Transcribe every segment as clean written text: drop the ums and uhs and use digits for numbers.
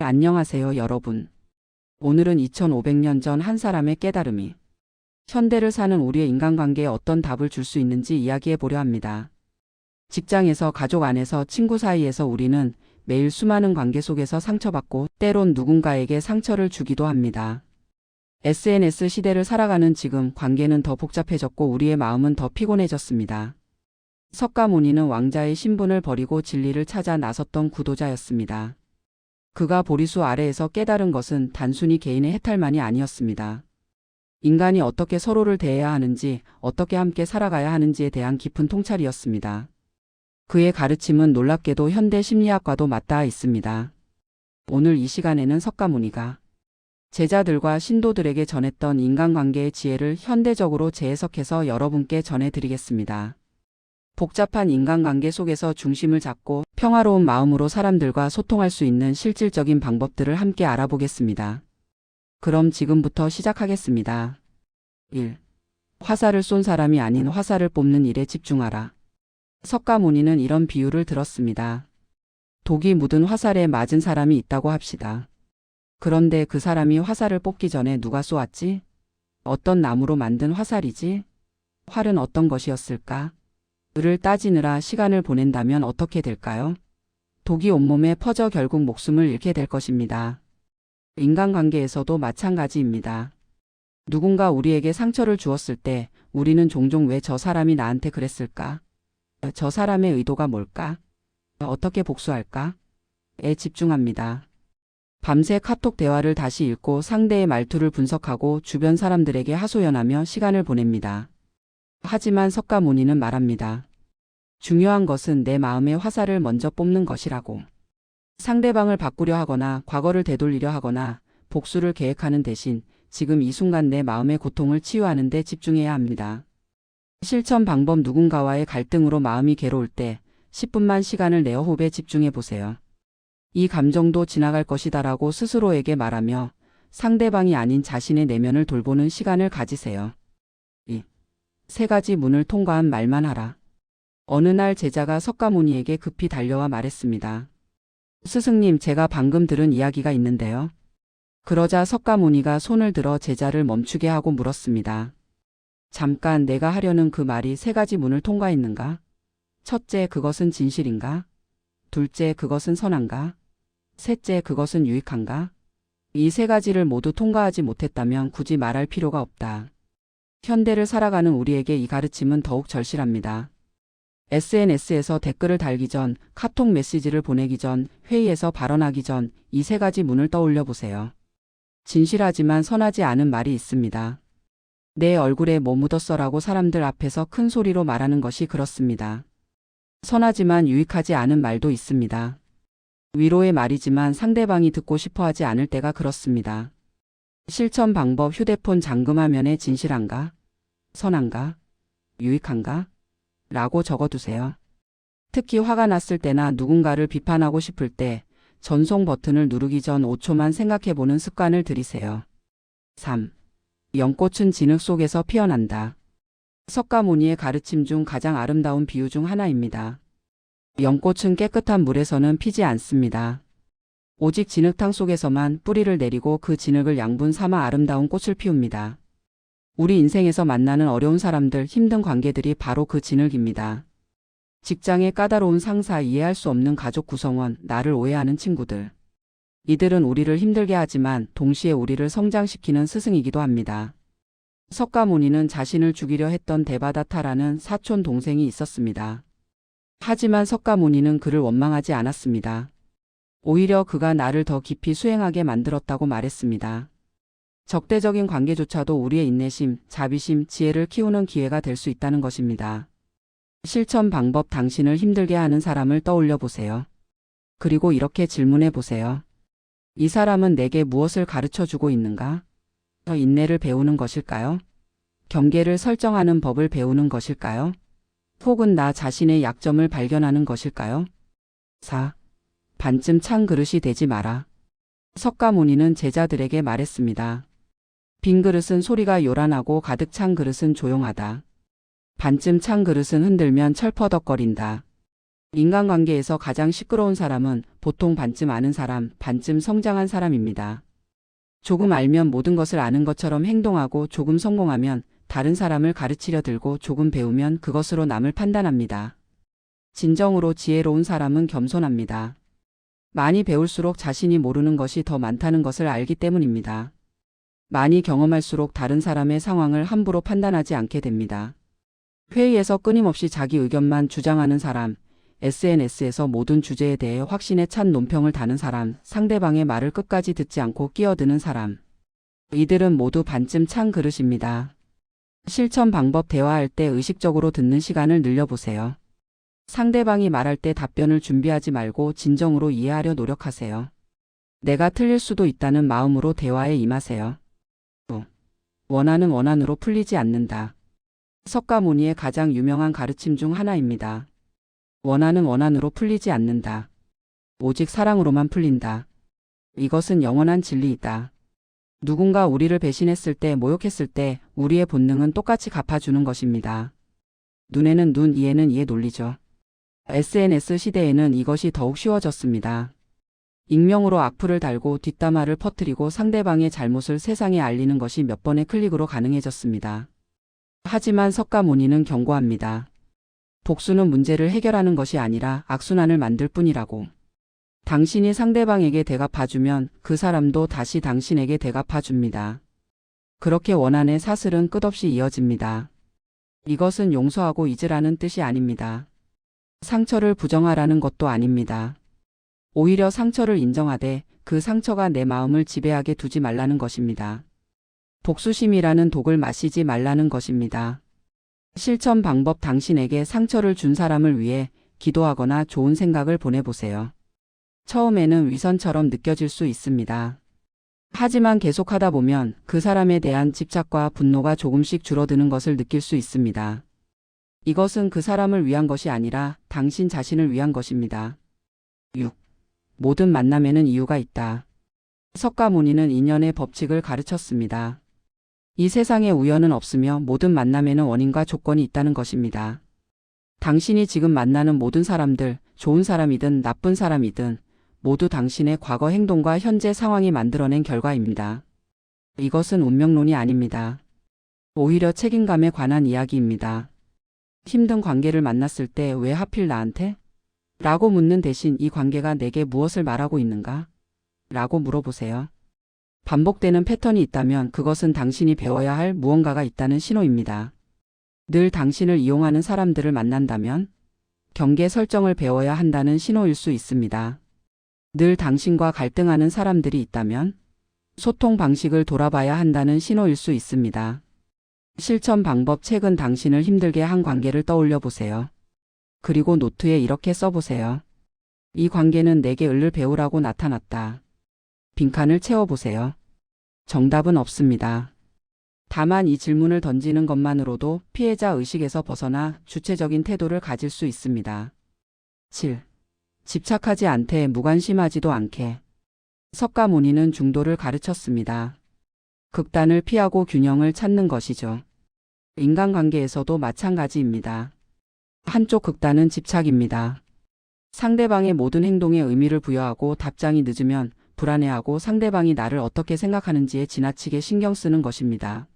안녕하세요, 여러분. 오늘은 2500년 전 한 사람의 깨달음이 현대를 사는 우리의 인간관계에 어떤 답을 줄 수 있는지 이야기해 보려 합니다. 직장에서, 가족 안에서, 친구 사이에서 우리는 매일 수많은 관계 속에서 상처받고 때론 누군가에게 상처를 주기도 합니다. SNS 시대를 살아가는 지금 관계는 더 복잡해졌고 우리의 마음은 더 피곤해졌습니다. 석가모니는 왕자의 신분을 버리고 진리를 찾아 나섰던 구도자였습니다. 그가 보리수 아래에서 깨달은 것은 단순히 개인의 해탈만이 아니었습니다. 인간이 어떻게 서로를 대해야 하는지, 어떻게 함께 살아가야 하는지에 대한 깊은 통찰이었습니다. 그의 가르침은 놀랍게도 현대 심리학과도 맞닿아 있습니다. 오늘 이 시간에는 석가모니가 제자들과 신도들에게 전했던 인간관계의 지혜를 현대적으로 재해석해서 여러분께 전해드리겠습니다. 복잡한 인간관계 속에서 중심을 잡고 평화로운 마음으로 사람들과 소통할 수 있는 실질적인 방법들을 함께 알아보겠습니다. 그럼 지금부터 시작하겠습니다. 1. 화살을 쏜 사람이 아닌 화살을 뽑는 일에 집중하라. 석가모니는 이런 비유를 들었습니다. 독이 묻은 화살에 맞은 사람이 있다고 합시다. 그런데 그 사람이 화살을 뽑기 전에 누가 쏘았지? 어떤 나무로 만든 화살이지? 활은 어떤 것이었을까? 를 따지느라 시간을 보낸다면 어떻게 될까요? 독이 온몸에 퍼져 결국 목숨을 잃게 될 것입니다. 인간관계에서도 마찬가지입니다. 누군가 우리에게 상처를 주었을 때 우리는 종종 왜 저 사람이 나한테 그랬을까? 저 사람의 의도가 뭘까? 어떻게 복수할까? 에 집중합니다. 밤새 카톡 대화를 다시 읽고 상대의 말투를 분석하고 주변 사람들에게 하소연하며 시간을 보냅니다. 하지만 석가모니는 말합니다. 중요한 것은 내 마음의 화살을 먼저 뽑는 것이라고. 상대방을 바꾸려 하거나 과거를 되돌리려 하거나 복수를 계획하는 대신 지금 이 순간 내 마음의 고통을 치유하는 데 집중해야 합니다. 실천 방법. 누군가와의 갈등으로 마음이 괴로울 때 10분만 시간을 내어 호흡에 집중해 보세요. 이 감정도 지나갈 것이다라고 스스로에게 말하며 상대방이 아닌 자신의 내면을 돌보는 시간을 가지세요. 2. 세 가지 문을 통과한 말만 하라. 어느 날 제자가 석가모니에게 급히 달려와 말했습니다. 스승님, 제가 방금 들은 이야기가 있는데요. 그러자 석가모니가 손을 들어 제자를 멈추게 하고 물었습니다. 잠깐, 내가 하려는 그 말이 세 가지 문을 통과했는가? 첫째, 그것은 진실인가? 둘째, 그것은 선한가? 셋째, 그것은 유익한가? 이 세 가지를 모두 통과하지 못했다면 굳이 말할 필요가 없다. 현대를 살아가는 우리에게 이 가르침은 더욱 절실합니다. SNS에서 댓글을 달기 전, 카톡 메시지를 보내기 전, 회의에서 발언하기 전 이 세 가지 문을 떠올려 보세요. 진실하지만 선하지 않은 말이 있습니다. 내 얼굴에 뭐 묻었어라고 사람들 앞에서 큰 소리로 말하는 것이 그렇습니다. 선하지만 유익하지 않은 말도 있습니다. 위로의 말이지만 상대방이 듣고 싶어 하지 않을 때가 그렇습니다. 실천 방법. 휴대폰 잠금 화면에 진실한가? 선한가? 유익한가? 라고 적어두세요. 특히 화가 났을 때나 누군가를 비판하고 싶을 때 전송 버튼을 누르기 전 5초만 생각해보는 습관을 들이세요. 3. 연꽃은 진흙 속에서 피어난다. 석가모니의 가르침 중 가장 아름다운 비유 중 하나입니다. 연꽃은 깨끗한 물에서는 피지 않습니다. 오직 진흙탕 속에서만 뿌리를 내리고 그 진흙을 양분 삼아 아름다운 꽃을 피웁니다. 우리 인생에서 만나는 어려운 사람들, 힘든 관계들이 바로 그 진흙입니다. 직장의 까다로운 상사, 이해할 수 없는 가족 구성원, 나를 오해하는 친구들. 이들은 우리를 힘들게 하지만 동시에 우리를 성장시키는 스승이기도 합니다. 석가모니는 자신을 죽이려 했던 데바다타라는 사촌 동생이 있었습니다. 하지만 석가모니는 그를 원망하지 않았습니다. 오히려 그가 나를 더 깊이 수행하게 만들었다고 말했습니다. 적대적인 관계조차도 우리의 인내심, 자비심, 지혜를 키우는 기회가 될 수 있다는 것입니다. 실천 방법. 당신을 힘들게 하는 사람을 떠올려 보세요. 그리고 이렇게 질문해 보세요. 이 사람은 내게 무엇을 가르쳐 주고 있는가? 인내를 배우는 것일까요? 경계를 설정하는 법을 배우는 것일까요? 혹은 나 자신의 약점을 발견하는 것일까요? 4. 반쯤 찬 그릇이 되지 마라. 석가모니는 제자들에게 말했습니다. 빈 그릇은 소리가 요란하고 가득 찬 그릇은 조용하다. 반쯤 찬 그릇은 흔들면 철퍼덕거린다. 인간관계에서 가장 시끄러운 사람은 보통 반쯤 아는 사람, 반쯤 성장한 사람입니다. 조금 알면 모든 것을 아는 것처럼 행동하고 조금 성공하면 다른 사람을 가르치려 들고 조금 배우면 그것으로 남을 판단합니다. 진정으로 지혜로운 사람은 겸손합니다. 많이 배울수록 자신이 모르는 것이 더 많다는 것을 알기 때문입니다. 많이 경험할수록 다른 사람의 상황을 함부로 판단하지 않게 됩니다. 회의에서 끊임없이 자기 의견만 주장하는 사람, SNS에서 모든 주제에 대해 확신에 찬 논평을 다는 사람, 상대방의 말을 끝까지 듣지 않고 끼어드는 사람. 이들은 모두 반쯤 찬 그릇입니다. 실천 방법 대화할 때 의식적으로 듣는 시간을 늘려보세요. 상대방이 말할 때 답변을 준비하지 말고 진정으로 이해하려 노력하세요. 내가 틀릴 수도 있다는 마음으로 대화에 임하세요. 원한은 원한으로 풀리지 않는다. 석가모니의 가장 유명한 가르침 중 하나입니다. 원한은 원한으로 풀리지 않는다. 오직 사랑으로만 풀린다. 이것은 영원한 진리이다. 누군가 우리를 배신했을 때, 모욕했을 때 우리의 본능은 똑같이 갚아주는 것입니다. 눈에는 눈, 이에는 이의 논리죠. SNS 시대에는 이것이 더욱 쉬워졌습니다. 익명으로 악플을 달고 뒷담화를 퍼뜨리고 상대방의 잘못을 세상에 알리는 것이 몇 번의 클릭으로 가능해졌습니다. 하지만 석가모니는 경고합니다. 복수는 문제를 해결하는 것이 아니라 악순환을 만들 뿐이라고. 당신이 상대방에게 대갚아주면 그 사람도 다시 당신에게 대갚아줍니다. 그렇게 원한의 사슬은 끝없이 이어집니다. 이것은 용서하고 잊으라는 뜻이 아닙니다. 상처를 부정하라는 것도 아닙니다. 오히려 상처를 인정하되 그 상처가 내 마음을 지배하게 두지 말라는 것입니다. 복수심이라는 독을 마시지 말라는 것입니다. 실천 방법: 당신에게 상처를 준 사람을 위해 기도하거나 좋은 생각을 보내보세요. 처음에는 위선처럼 느껴질 수 있습니다. 하지만 계속하다 보면 그 사람에 대한 집착과 분노가 조금씩 줄어드는 것을 느낄 수 있습니다. 이것은 그 사람을 위한 것이 아니라 당신 자신을 위한 것입니다. 6. 모든 만남에는 이유가 있다. 석가모니는 인연의 법칙을 가르쳤습니다. 이 세상에 우연은 없으며 모든 만남에는 원인과 조건이 있다는 것입니다. 당신이 지금 만나는 모든 사람들, 좋은 사람이든 나쁜 사람이든 모두 당신의 과거 행동과 현재 상황이 만들어낸 결과입니다. 이것은 운명론이 아닙니다. 오히려 책임감에 관한 이야기입니다. 힘든 관계를 만났을 때 왜 하필 나한테? 라고 묻는 대신 이 관계가 내게 무엇을 말하고 있는가? 라고 물어보세요. 반복되는 패턴이 있다면 그것은 당신이 배워야 할 무언가가 있다는 신호입니다. 늘 당신을 이용하는 사람들을 만난다면 경계 설정을 배워야 한다는 신호일 수 있습니다. 늘 당신과 갈등하는 사람들이 있다면 소통 방식을 돌아봐야 한다는 신호일 수 있습니다. 실천 방법: 최근 당신을 힘들게 한 관계를 떠올려 보세요. 그리고 노트에 이렇게 써보세요. 이 관계는 내게 을을 배우라고 나타났다. 빈칸을 채워보세요. 정답은 없습니다. 다만 이 질문을 던지는 것만으로도 피해자 의식에서 벗어나 주체적인 태도를 가질 수 있습니다. 7. 집착하지 않되 무관심하지도 않게. 석가모니는 중도를 가르쳤습니다. 극단을 피하고 균형을 찾는 것이죠. 인간관계에서도 마찬가지입니다. 한쪽 극단은 집착입니다. 상대방의 모든 행동에 의미를 부여하고 답장이 늦으면 불안해하고 상대방이 나를 어떻게 생각하는지에 지나치게 신경 쓰는 것입니다.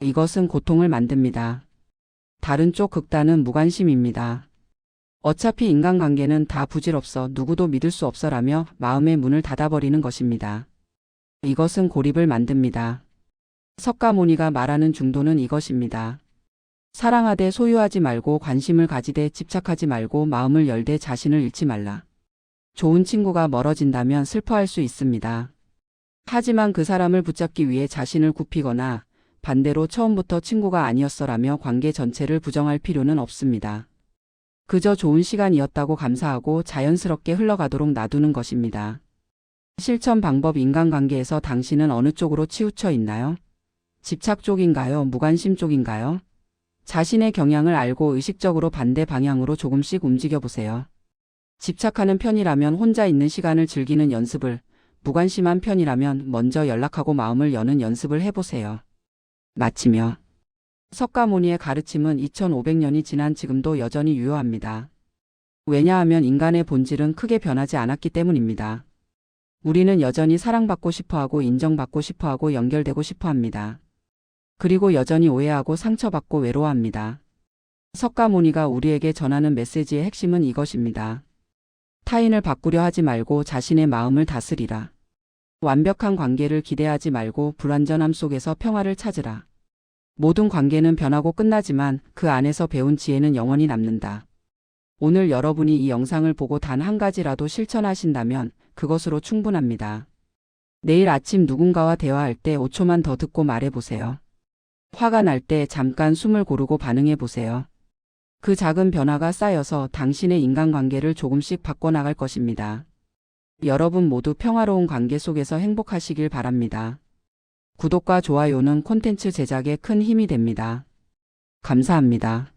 이것은 고통을 만듭니다. 다른 쪽 극단은 무관심입니다. 어차피 인간관계는 다 부질없어, 누구도 믿을 수 없어라며 마음의 문을 닫아버리는 것입니다. 이것은 고립을 만듭니다. 석가모니가 말하는 중도는 이것입니다. 사랑하되 소유하지 말고, 관심을 가지되 집착하지 말고, 마음을 열되 자신을 잃지 말라. 좋은 친구가 멀어진다면 슬퍼할 수 있습니다. 하지만 그 사람을 붙잡기 위해 자신을 굽히거나 반대로 처음부터 친구가 아니었어라며 관계 전체를 부정할 필요는 없습니다. 그저 좋은 시간이었다고 감사하고 자연스럽게 흘러가도록 놔두는 것입니다. 실천 방법: 인간관계에서 당신은 어느 쪽으로 치우쳐 있나요? 집착 쪽인가요? 무관심 쪽인가요? 자신의 경향을 알고 의식적으로 반대 방향으로 조금씩 움직여 보세요. 집착하는 편이라면 혼자 있는 시간을 즐기는 연습을, 무관심한 편이라면 먼저 연락하고 마음을 여는 연습을 해보세요. 마치며 석가모니의 가르침은 2500년이 지난 지금도 여전히 유효합니다. 왜냐하면 인간의 본질은 크게 변하지 않았기 때문입니다. 우리는 여전히 사랑받고 싶어하고 인정받고 싶어하고 연결되고 싶어합니다. 그리고 여전히 오해하고 상처받고 외로워합니다. 석가모니가 우리에게 전하는 메시지의 핵심은 이것입니다. 타인을 바꾸려 하지 말고 자신의 마음을 다스리라. 완벽한 관계를 기대하지 말고 불완전함 속에서 평화를 찾으라. 모든 관계는 변하고 끝나지만 그 안에서 배운 지혜는 영원히 남는다. 오늘 여러분이 이 영상을 보고 단 한 가지라도 실천하신다면 그것으로 충분합니다. 내일 아침 누군가와 대화할 때 5초만 더 듣고 말해보세요. 화가 날 때 잠깐 숨을 고르고 반응해보세요. 그 작은 변화가 쌓여서 당신의 인간관계를 조금씩 바꿔나갈 것입니다. 여러분 모두 평화로운 관계 속에서 행복하시길 바랍니다. 구독과 좋아요는 콘텐츠 제작에 큰 힘이 됩니다. 감사합니다.